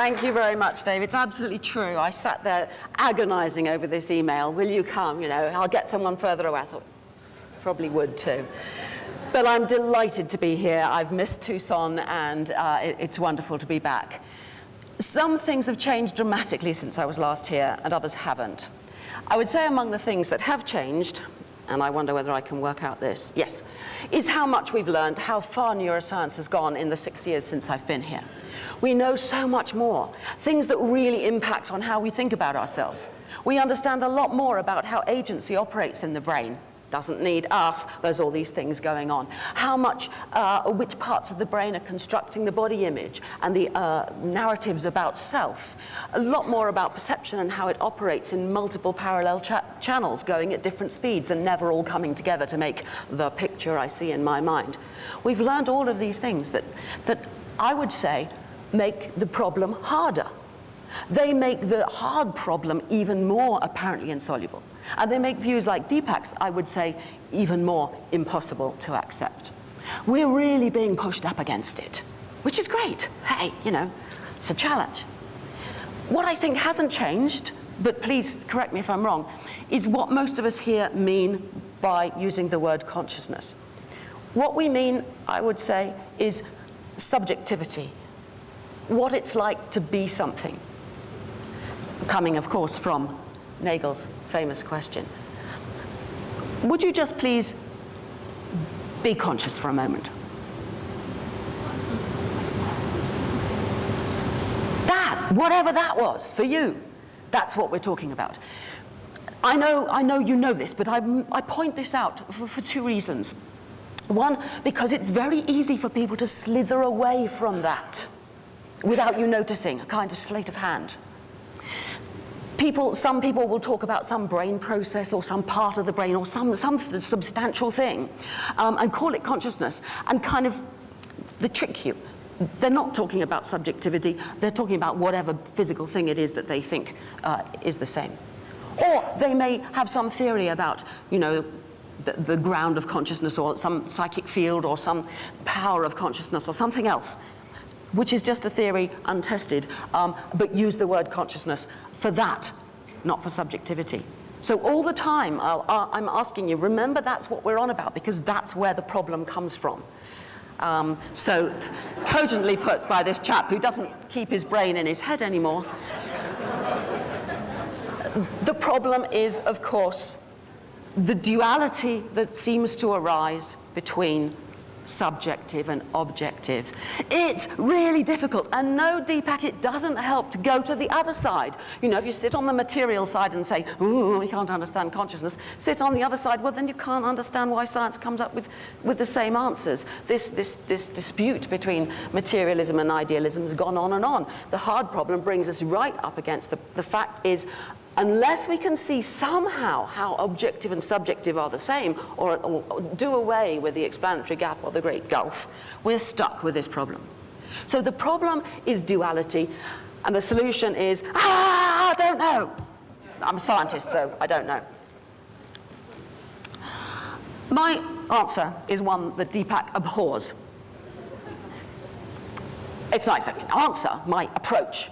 Thank you very much, Dave. It's absolutely true. I sat there agonizing over this email. Will you come? You know, I'll get someone further away. I thought, probably would too. But I'm delighted to be here. I've missed Tucson, and it's wonderful to be back. Some things have changed dramatically since I was last here, and others haven't. I would say among the things that have changed, and I wonder whether I can work out this, yes, is how much we've learned, how far neuroscience has gone in the 6 years since I've been here. We know so much more, things that really impact on how we think about ourselves. We understand a lot more about how agency operates in the brain. Doesn't need us, there's all these things going on. How much, which parts of the brain are constructing the body image and the narratives about self. A lot more about perception and how it operates in multiple parallel channels going at different speeds and never all coming together to make the picture I see in my mind. We've learned all of these things that I would say make the problem harder. They make the hard problem even more apparently insoluble. And they make views like Deepak's, I would say, even more impossible to accept. We're really being pushed up against it, which is great. Hey, you know, it's a challenge. What I think hasn't changed, but please correct me if I'm wrong, is what most of us here mean by using the word consciousness. What we mean, I would say, is subjectivity. What it's like to be something. Coming, of course, from Nagel's famous question. Would you just please be conscious for a moment? That, whatever that was for you, that's what we're talking about. I know you know this, but I point this out for two reasons. One, because it's very easy for people to slither away from that without you noticing, a kind of sleight of hand. Some people will talk about some brain process or some part of the brain or some substantial thing and call it consciousness and kind of they trick you. They're not talking about subjectivity, they're talking about whatever physical thing it is that they think is the same. Or they may have some theory about, you know, the ground of consciousness or some psychic field or some power of consciousness or something else, which is just a theory, untested, but use the word consciousness for that, not for subjectivity. So all the time, I'm asking you, remember that's what we're on about, because that's where the problem comes from. So cogently put by this chap who doesn't keep his brain in his head anymore. The problem is, of course, the duality that seems to arise between subjective and objective. It's really difficult, and no, Deepak, it doesn't help to go to the other side. You know, if you sit on the material side and say, ooh, we can't understand consciousness, sit on the other side, well, then you can't understand why science comes up with the same answers. This dispute between materialism and idealism has gone on and on. The hard problem brings us right up against the fact is, unless we can see somehow how objective and subjective are the same, or do away with the explanatory gap or the great gulf, we're stuck with this problem. So the problem is duality, and the solution is, I don't know. I'm a scientist, so I don't know. My answer is one that Deepak abhors. It's not exactly an answer. My approach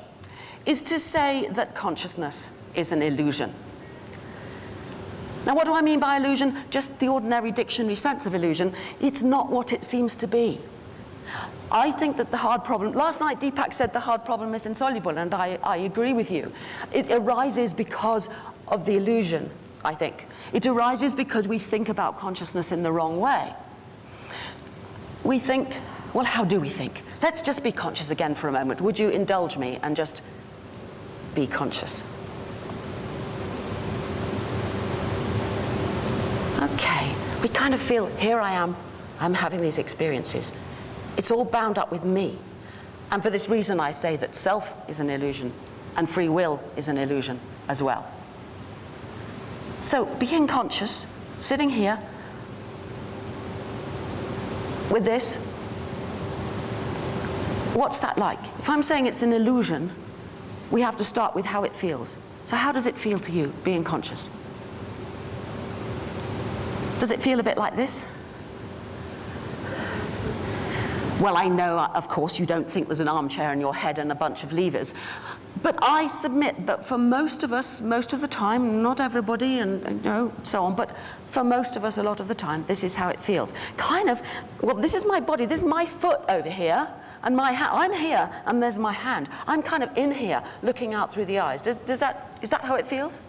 is to say that consciousness is an illusion. Now, what do I mean by illusion? Just the ordinary dictionary sense of illusion. It's not what it seems to be. I think that the hard problem, last night Deepak said the hard problem is insoluble, and I agree with you. It arises because of the illusion, I think. It arises because we think about consciousness in the wrong way. We think, well, how do we think? Let's just be conscious again for a moment. Would you indulge me and just be conscious? Okay, we kind of feel, here I am, I'm having these experiences. It's all bound up with me. And for this reason, I say that self is an illusion, and free will is an illusion as well. So being conscious, sitting here with this, what's that like? If I'm saying it's an illusion, we have to start with how it feels. So how does it feel to you, being conscious? Does it feel a bit like this? Well, I know, of course, you don't think there's an armchair in your head and a bunch of levers. But I submit that for most of us, most of the time, not everybody and you know, so on, but for most of us, a lot of the time, this is how it feels. Kind of, well, this is my body, this is my foot over here, and my hand, I'm here, and there's my hand. I'm kind of in here, looking out through the eyes. Is that how it feels?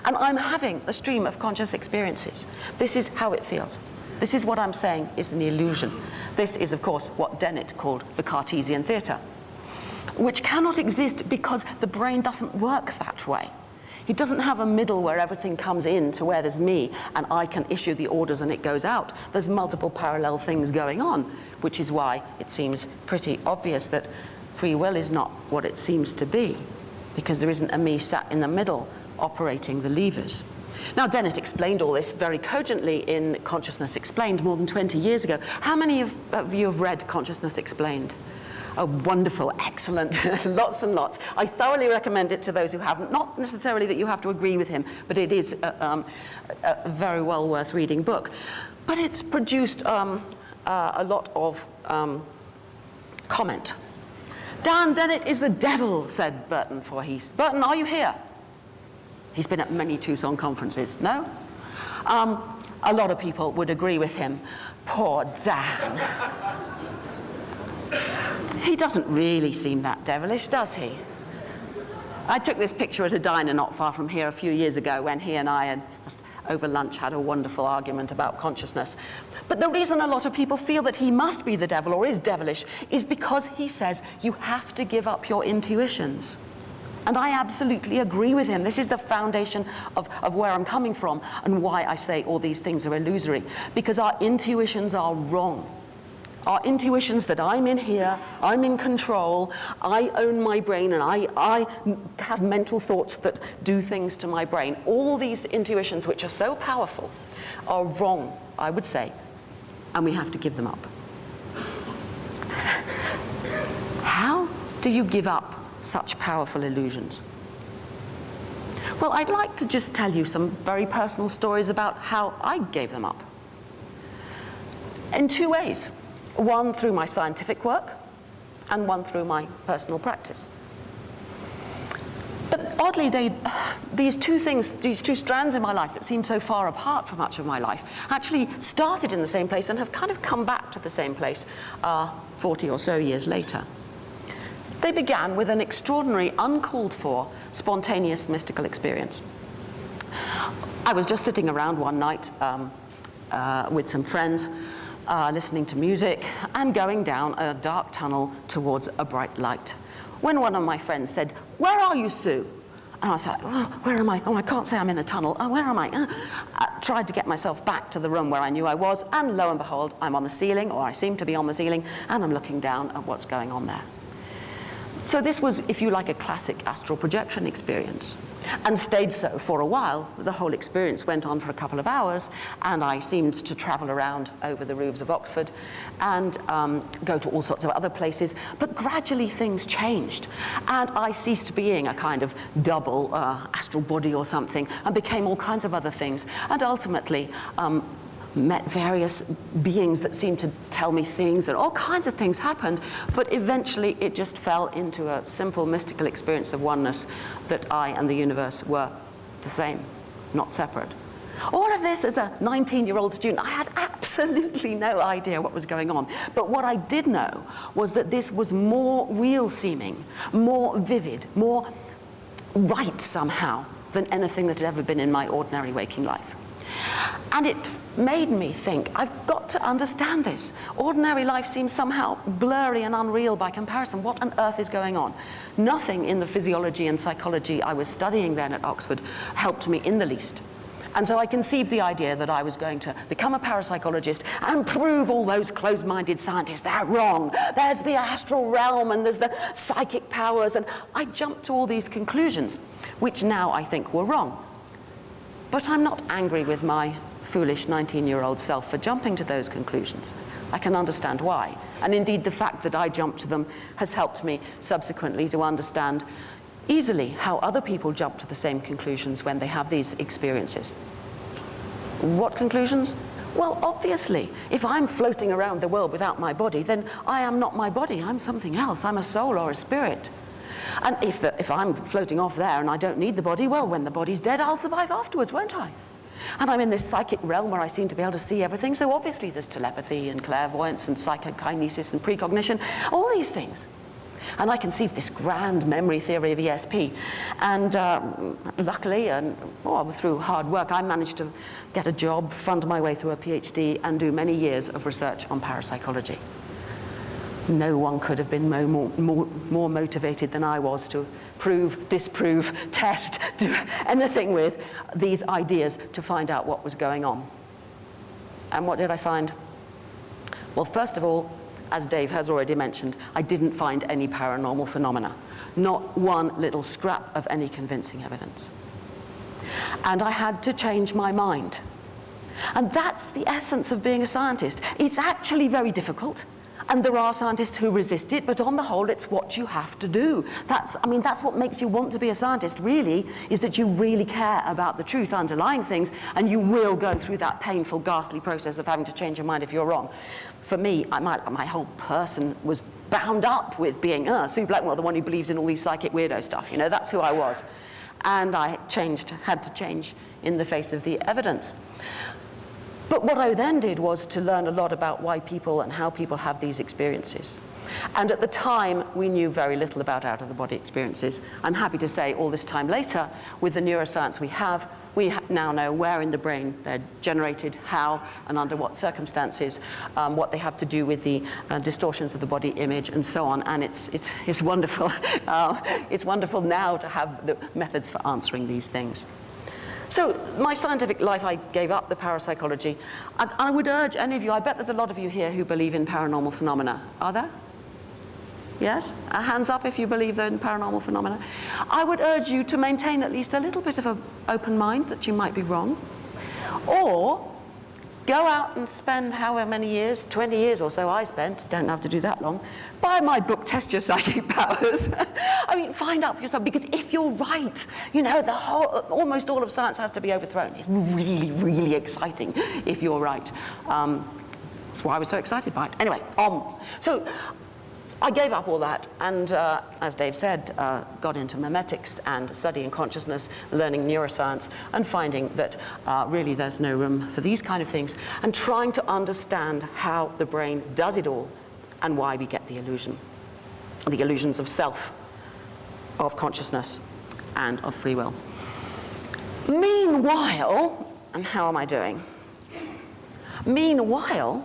And I'm having a stream of conscious experiences. This is how it feels. This is what I'm saying is an illusion. This is, of course, what Dennett called the Cartesian theatre, which cannot exist because the brain doesn't work that way. It doesn't have a middle where everything comes in to where there's me and I can issue the orders and it goes out. There's multiple parallel things going on, which is why it seems pretty obvious that free will is not what it seems to be, because there isn't a me sat in the middle operating the levers. Now, Dennett explained all this very cogently in Consciousness Explained more than 20 years ago. How many of you have read Consciousness Explained? Oh, wonderful, excellent, lots and lots. I thoroughly recommend it to those who haven't. Not necessarily that you have to agree with him, but it is a very well worth reading book. But it's produced a lot of comment. Dan Dennett is the devil, said Burton Voorhees. Burton, are you here? He's been at many Tucson conferences, no? A lot of people would agree with him. Poor Dan. He doesn't really seem that devilish, does he? I took this picture at a diner not far from here a few years ago when he and I had just over lunch had a wonderful argument about consciousness. But the reason a lot of people feel that he must be the devil or is devilish is because he says you have to give up your intuitions. And I absolutely agree with him. This is the foundation of where I'm coming from and why I say all these things are illusory. Because our intuitions are wrong. Our intuitions that I'm in here, I'm in control, I own my brain, and I have mental thoughts that do things to my brain. All these intuitions, which are so powerful, are wrong, I would say, and we have to give them up. How do you give up such powerful illusions? Well, I'd like to just tell you some very personal stories about how I gave them up. In two ways. One through my scientific work, and one through my personal practice. But oddly, these two things, these two strands in my life that seem so far apart for much of my life, actually started in the same place and have kind of come back to the same place 40 or so years later. They began with an extraordinary, uncalled for, spontaneous mystical experience. I was just sitting around one night with some friends, listening to music and going down a dark tunnel towards a bright light, when one of my friends said, "Where are you, Sue?" And I was like, "Oh, where am I? Oh, I can't say I'm in a tunnel. Oh, where am I?" I tried to get myself back to the room where I knew I was, and lo and behold, I'm on the ceiling, or I seem to be on the ceiling, and I'm looking down at what's going on there. So this was, if you like, a classic astral projection experience, and stayed so for a while. The whole experience went on for a couple of hours, and I seemed to travel around over the roofs of Oxford and go to all sorts of other places. But gradually things changed, and I ceased being a kind of double astral body or something, and became all kinds of other things, and ultimately met various beings that seemed to tell me things, and all kinds of things happened, but eventually it just fell into a simple mystical experience of oneness, that I and the universe were the same, not separate. All of this as a 19-year-old student, I had absolutely no idea what was going on. But what I did know was that this was more real seeming, more vivid, more right somehow than anything that had ever been in my ordinary waking life. And it made me think, I've got to understand this. Ordinary life seems somehow blurry and unreal by comparison. What on earth is going on? Nothing in the physiology and psychology I was studying then at Oxford helped me in the least. And so I conceived the idea that I was going to become a parapsychologist and prove all those closed-minded scientists they're wrong. There's the astral realm and there's the psychic powers. And I jumped to all these conclusions, which now I think were wrong. But I'm not angry with my foolish 19-year-old self for jumping to those conclusions. I can understand why. And indeed, the fact that I jumped to them has helped me subsequently to understand easily how other people jump to the same conclusions when they have these experiences. What conclusions? Well, obviously, if I'm floating around the world without my body, then I am not my body. I'm something else. I'm a soul or a spirit. And if I'm floating off there and I don't need the body, well, when the body's dead, I'll survive afterwards, won't I? And I'm in this psychic realm where I seem to be able to see everything, so obviously there's telepathy and clairvoyance and psychokinesis and precognition, all these things. And I conceived this grand memory theory of ESP. And luckily, through hard work, I managed to get a job, fund my way through a PhD, and do many years of research on parapsychology. No one could have been more motivated than I was to prove, disprove, test, do anything with these ideas to find out what was going on. And what did I find? Well, first of all, as Dave has already mentioned, I didn't find any paranormal phenomena. Not one little scrap of any convincing evidence. And I had to change my mind. And that's the essence of being a scientist. It's actually very difficult. And there are scientists who resist it, but on the whole, it's what you have to do. That's what makes you want to be a scientist, really, is that you really care about the truth underlying things, and you will go through that painful, ghastly process of having to change your mind if you're wrong. For me, my whole person was bound up with being Sue Blackmore, the one who believes in all these psychic weirdo stuff. You know, that's who I was. And I had to change in the face of the evidence. But what I then did was to learn a lot about why people and how people have these experiences. And at the time, we knew very little about out-of-the-body experiences. I'm happy to say all this time later, with the neuroscience we now know where in the brain they're generated, how, and under what circumstances, what they have to do with the distortions of the body image, and so on. And it's wonderful. It's wonderful now to have the methods for answering these things. So my scientific life, I gave up the parapsychology. And I would urge any of you, I bet there's a lot of you here who believe in paranormal phenomena. Are there? Yes? Hands up if you believe in paranormal phenomena. I would urge you to maintain at least a little bit of an open mind that you might be wrong. Or go out and spend however many years, 20 years or so I spent, don't have to do that long, buy my book, Test Your Psychic Powers. I mean, find out for yourself, because if you're right, you know, almost all of science has to be overthrown. It's really, really exciting if you're right. That's why I was so excited by it. Anyway, so I gave up all that and, as Dave said, got into memetics and studying consciousness, learning neuroscience, and finding that really there's no room for these kind of things, and trying to understand how the brain does it all and why we get the illusions of self, of consciousness, and of free will. Meanwhile, and how am I doing? Meanwhile,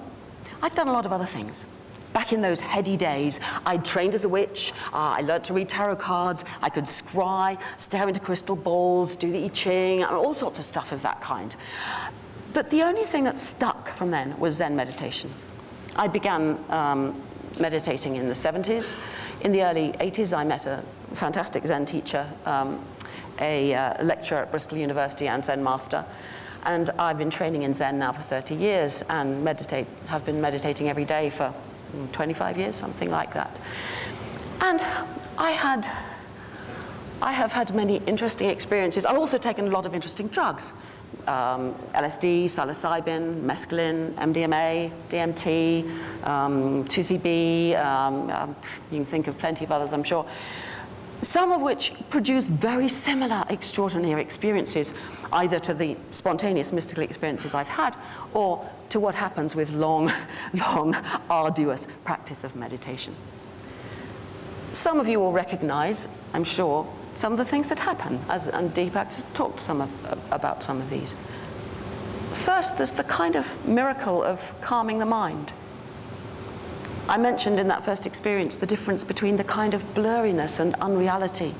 I'd done a lot of other things. Back in those heady days, I'd trained as a witch, I learned to read tarot cards, I could scry, stare into crystal balls, do the I Ching, all sorts of stuff of that kind. But the only thing that stuck from then was Zen meditation. I began meditating in the 70s. In the early 80s, I met a fantastic Zen teacher, a lecturer at Bristol University and Zen master. And I've been training in Zen now for 30 years and have been meditating every day for 25 years, something like that. And I have had many interesting experiences. I've also taken a lot of interesting drugs. LSD, psilocybin, mescaline, MDMA, DMT, 2CB, you can think of plenty of others, I'm sure. Some of which produce very similar extraordinary experiences, either to the spontaneous mystical experiences I've had, or to what happens with long, arduous practice of meditation. Some of you will recognize, I'm sure, some of the things that happen, and Deepak has talked about some of these. First, there's the kind of miracle of calming the mind. I mentioned in that first experience the difference between the kind of blurriness and unreality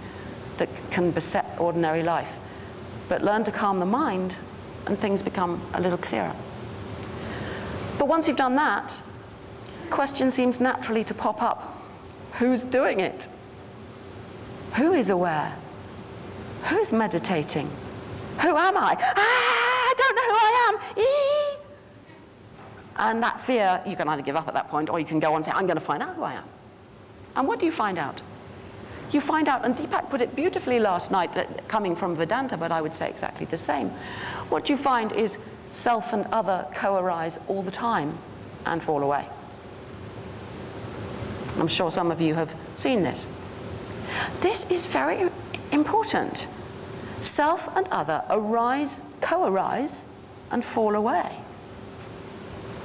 that can beset ordinary life. But learn to calm the mind, and things become a little clearer. But once you've done that, the question seems naturally to pop up. Who's doing it? Who is aware? Who's meditating? Who am I? I don't know who I am. Eee! And that fear, you can either give up at that point, or you can go on and say, I'm going to find out who I am. And what do you find out? You find out, and Deepak put it beautifully last night, coming from Vedanta, but I would say exactly the same. What you find is self and other co-arise all the time and fall away. I'm sure some of you have seen this. This is very important. Self and other arise, co-arise, and fall away.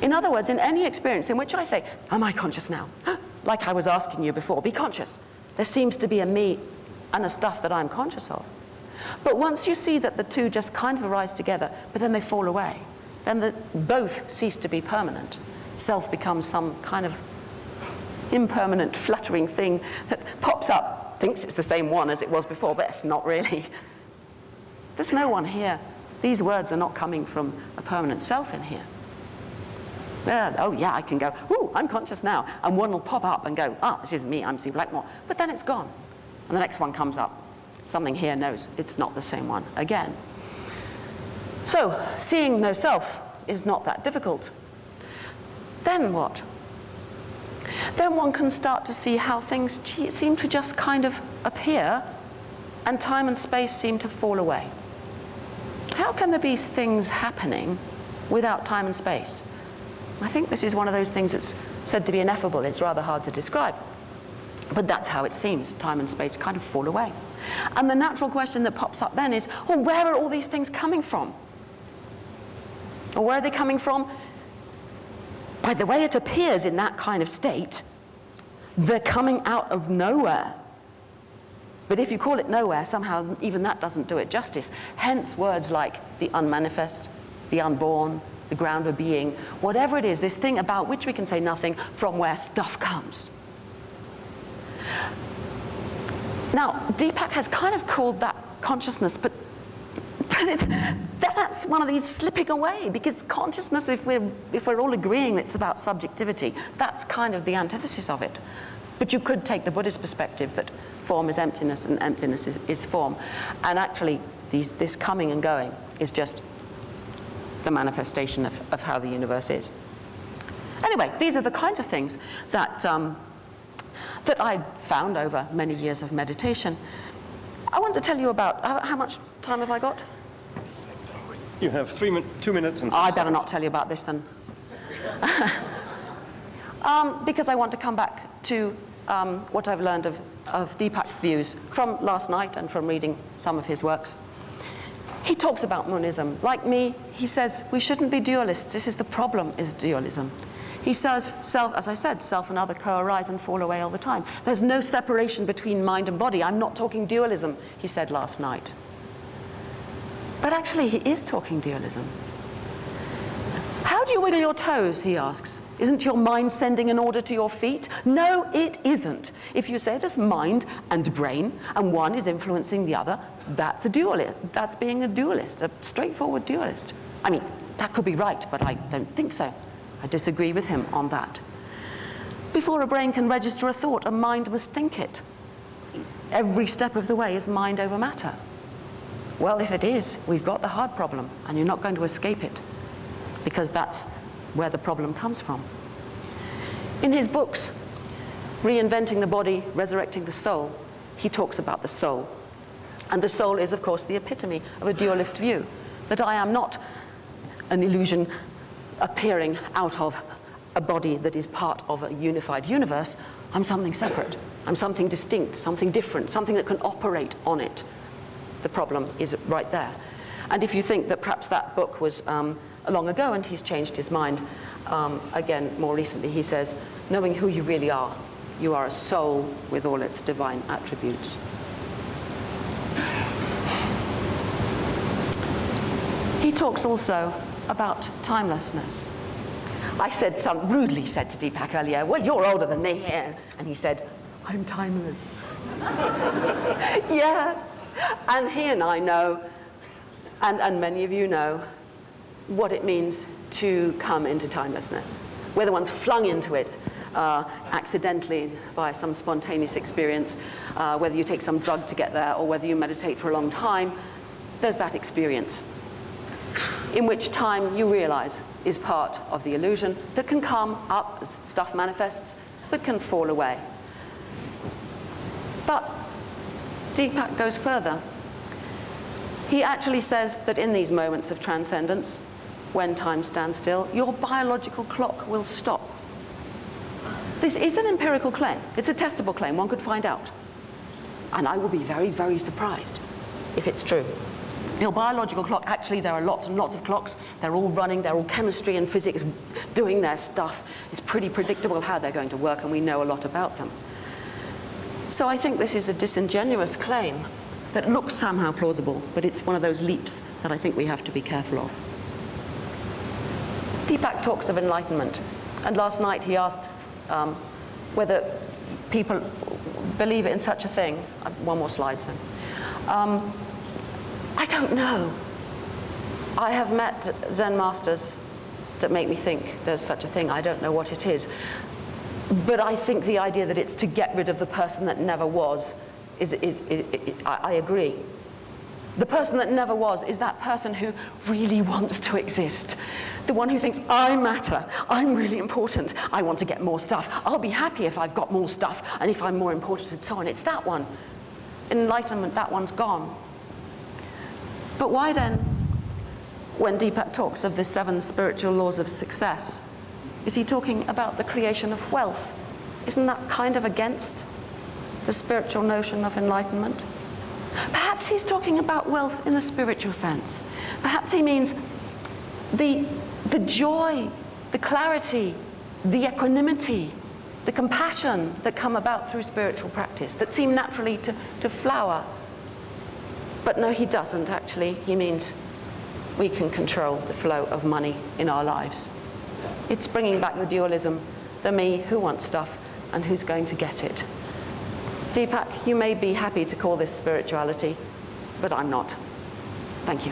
In other words, in any experience in which I say, am I conscious now? Like I was asking you before, be conscious. There seems to be a me and a stuff that I'm conscious of. But once you see that the two just kind of arise together, but then they fall away, then both cease to be permanent. Self becomes some kind of impermanent, fluttering thing that pops up, thinks it's the same one as it was before, but it's not really. There's no one here. These words are not coming from a permanent self in here. Oh yeah, I can go, ooh, I'm conscious now. And one will pop up and go, this is me, I'm Sue Blackmore. But then it's gone. And the next one comes up. Something here knows it's not the same one again. So, seeing no self is not that difficult. Then what? Then one can start to see how things seem to just kind of appear and time and space seem to fall away. How can there be things happening without time and space? I think this is one of those things that's said to be ineffable. It's rather hard to describe. But that's how it seems. Time and space kind of fall away. And the natural question that pops up then is, well, where are all these things coming from? Or where are they coming from? By the way it appears in that kind of state, they're coming out of nowhere. But if you call it nowhere, somehow even that doesn't do it justice. Hence words like the unmanifest, the unborn, the ground of being, whatever it is, this thing about which we can say nothing, from where stuff comes. Now, Deepak has kind of called that consciousness, but that's one of these slipping away, because consciousness, if we're all agreeing it's about subjectivity, that's kind of the antithesis of it. But you could take the Buddhist perspective that form is emptiness and emptiness is form. And actually, this coming and going is just the manifestation of how the universe is. Anyway, these are the kinds of things that, that I found over many years of meditation. I want to tell you about, how much time have I got? You have 2 minutes and 5 I better seconds. not tell you about this then. Because I want to come back to what I've learned of Deepak's views from last night and from reading some of his works. He talks about monism. Like me, he says we shouldn't be dualists. This is the problem, is dualism. He says, as I said, self and other co-arise and fall away all the time. There's no separation between mind and body. I'm not talking dualism, he said last night. But actually, he is talking dualism. How do you wiggle your toes, he asks. Isn't your mind sending an order to your feet? No, it isn't. If you say there's mind and brain, and one is influencing the other, that's a dualist. That's being a dualist, a straightforward dualist. I mean, that could be right, but I don't think so. I disagree with him on that. Before a brain can register a thought, a mind must think it. Every step of the way is mind over matter. Well, if it is, we've got the hard problem, and you're not going to escape it, because that's where the problem comes from. In his books, Reinventing the Body, Resurrecting the Soul, he talks about the soul. And the soul is, of course, the epitome of a dualist view, that I am not an illusion appearing out of a body that is part of a unified universe. I'm something separate. I'm something distinct, something different, something that can operate on it. The problem is right there. And if you think that perhaps that book was long ago and he's changed his mind, again, more recently, he says, knowing who you really are, you are a soul with all its divine attributes. He talks also about timelessness. I rudely said to Deepak earlier, well, you're older than me here. And he said, I'm timeless. Yeah. And he and I know, and many of you know, what it means to come into timelessness. Whether one's flung into it accidentally by some spontaneous experience, whether you take some drug to get there, or whether you meditate for a long time, there's that experience, in which time you realize is part of the illusion that can come up as stuff manifests, but can fall away. But Deepak goes further. He actually says that in these moments of transcendence, when time stands still, your biological clock will stop. This is an empirical claim. It's a testable claim. One could find out. And I will be very, very surprised if it's true. Your biological clock, actually there are lots and lots of clocks. They're all running, they're all chemistry and physics doing their stuff. It's pretty predictable how they're going to work, and we know a lot about them. So I think this is a disingenuous claim that looks somehow plausible, but it's one of those leaps that I think we have to be careful of. Deepak talks of enlightenment, and last night he asked whether people believe in such a thing. One more slide, then. I don't know. I have met Zen masters that make me think there's such a thing. I don't know what it is. But I think the idea that it's to get rid of the person that never was I agree. The person that never was is that person who really wants to exist. The one who thinks, I matter, I'm really important, I want to get more stuff. I'll be happy if I've got more stuff and if I'm more important and so on. It's that one. Enlightenment, that one's gone. But why then, when Deepak talks of the 7 spiritual laws of success, is he talking about the creation of wealth? Isn't that kind of against the spiritual notion of enlightenment? Perhaps he's talking about wealth in the spiritual sense. Perhaps he means the joy, the clarity, the equanimity, the compassion that come about through spiritual practice, that seem naturally to flower. But no, he doesn't actually. He means we can control the flow of money in our lives. It's bringing back the dualism, the me who wants stuff and who's going to get it. Deepak, you may be happy to call this spirituality, but I'm not. Thank you.